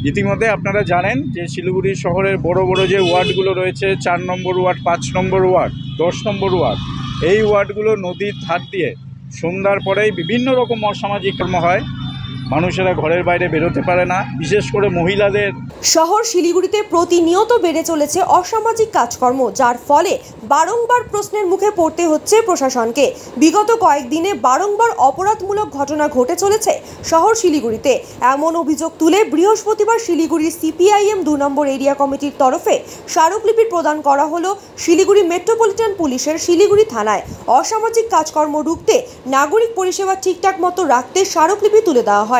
ইতিমধ্যে আপনারা জানেন যে শিলিগুড়ি শহরের বড় বড় যে ওয়ার্ডগুলো রয়েছে, 4 নম্বর ওয়ার্ড, 5 নম্বর ওয়ার্ড, 10 নম্বর ওয়ার্ড, এই ওয়ার্ডগুলো নদীর ধার দিয়ে সন্ধ্যার পরেই বিভিন্ন রকম অসামাজিক কর্ম হয়। মানুষেরা ঘরের বাইরে বেরোতে পারে না, বিশেষ করে মহিলাদের। শহর শিলিগুড়িতে প্রতিনিয়ত বেড়ে চলেছে অসামাজিক কাজকর্ম, যার ফলে বারংবার প্রশ্নের মুখে পড়তে হচ্ছে প্রশাসনকে। বিগত কয়েকদিনে বারংবার অপরাধমূলক ঘটনা ঘটে চলেছে শহর শিলিগুড়িতে। এমন অভিযোগ তুলে বৃহস্পতিবার শিলিগুড়ির সিপিআইএম 2 নম্বর এরিয়া কমিটির তরফে স্মারকলিপি প্রদান করা হলো শিলিগুড়ি মেট্রোপলিটন পুলিশের শিলিগুড়ি থানায়। অসামাজিক কাজকর্ম রুখতে, নাগরিক পরিষেবা ঠিকঠাক মতো রাখতে স্মারকলিপি তুলে দেওয়া হয়।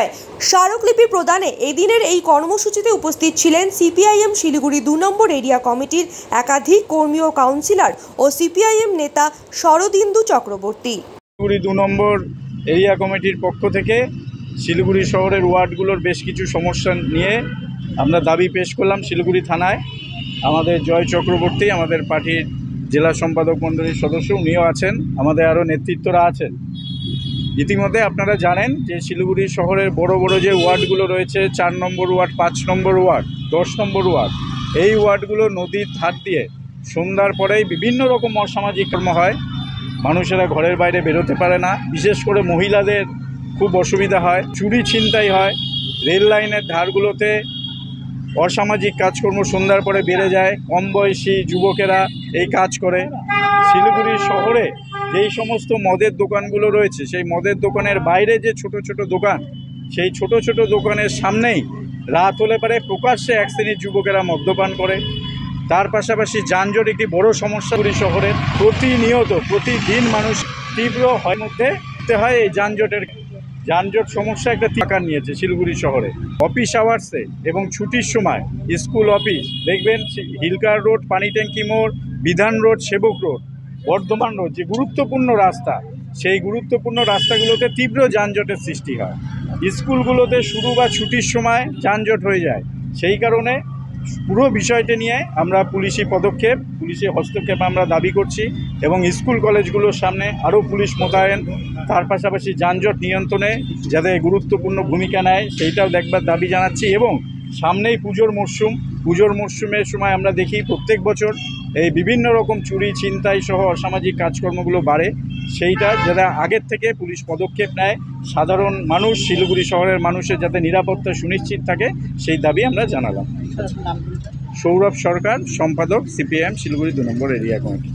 স্মারকলিপি প্রদানে এদিনের এই কর্মসূচিতে উপস্থিত ছিলেন সিপিআইএম শিলিগুড়ি 2 নম্বর এরিয়া কমিটির একাধিক কর্মী ও কাউন্সিলর ও সিপিআইএম নেতা শরদিন্দু চক্রবর্তী। শিলিগুড়ি 2 নম্বর এরিয়া কমিটির পক্ষ থেকে শিলিগুড়ি শহরের ওয়ার্ডগুলোর বেশ কিছু সমস্যা নিয়ে আমরা দাবি পেশ করলাম শিলিগুড়ি থানায়। আমাদের জয় চক্রবর্তী, আমাদের পার্টির জেলা সম্পাদক মণ্ডলীর সদস্য, উনিও আছেন, আমাদের আরও নেতৃত্বরা আছেন। ইতিমধ্যে আপনারা জানেন যে শিলিগুড়ি শহরের বড় বড় যে ওয়ার্ডগুলো রয়েছে, 4 নম্বর ওয়ার্ড, 5 নম্বর ওয়ার্ড, 10 নম্বর ওয়ার্ড, এই ওয়ার্ডগুলো নদীর ধার দিয়ে সন্ধ্যার পরেই বিভিন্ন রকম অসামাজিক কর্ম হয়। মানুষেরা ঘরের বাইরে বেরোতে পারে না, বিশেষ করে মহিলাদের খুব অসুবিধা হয়, চুরি ছিনতাই হয়। রেল লাইনের ধারগুলোতে অসামাজিক কাজকর্ম সন্ধ্যার পরে বেড়ে যায়, কম বয়সী যুবকেরা এই কাজ করে। শিলিগুড়ি শহরে যেই সমস্ত মদের দোকানগুলো রয়েছে, সেই মদের দোকানের বাইরে যে ছোট ছোট দোকান, সেই ছোট ছোট দোকানের সামনেই রাত হলে পারে প্রকাশ্যে এক শ্রেণীর যুবকেরা মদ্যপান করে। তার পাশাপাশি যানজট একটি বড় সমস্যা শিলিগুড়ি শহরের। প্রতিদিন মানুষ তীব্র মধ্যে হয় এই যানজট সমস্যা একটা আকার নিয়েছে শিলিগুড়ি শহরে। অফিস আওয়ার্সে এবং ছুটির সময় স্কুল অফিস দেখবেন, হিলকার রোড, পানি ট্যাঙ্কি মোড়, বিধান রোড, সেবক রোড, বর্ধমান রোড, যে গুরুত্বপূর্ণ রাস্তা, সেই গুরুত্বপূর্ণ রাস্তাগুলোতে তীব্র যানজটের সৃষ্টি হয়। স্কুলগুলোতে শুরু বা ছুটির সময় যানজট হয়ে যায়। সেই কারণে পুরো বিষয়টি নিয়ে আমরা পুলিশি হস্তক্ষেপ আমরা দাবি করছি এবং স্কুল কলেজগুলোর সামনে আরও পুলিশ মোতায়েন, তার পাশাপাশি যানজট নিয়ন্ত্রণে যাতে গুরুত্বপূর্ণ ভূমিকা নেয় সেইটাও দেখবার দাবি জানাচ্ছি। এবং সামনেই পুজোর মরশুমের সময় আমরা দেখি প্রত্যেক বছর এই বিভিন্ন রকম চুরি ছিনতাই সহ অসামাজিক কাজকর্মগুলো বাড়ে। সেইটা যাতে আগের থেকে পুলিশ পদক্ষেপ নেয়, সাধারণ মানুষ, শিলিগুড়ি শহরের মানুষের যাতে নিরাপত্তা সুনিশ্চিত থাকে, সেই দাবি আমরা জানালাম। সৌরভ সরকার, সম্পাদক, সিপিএম শিলিগুড়ি 2 নম্বর এরিয়া কমিটি।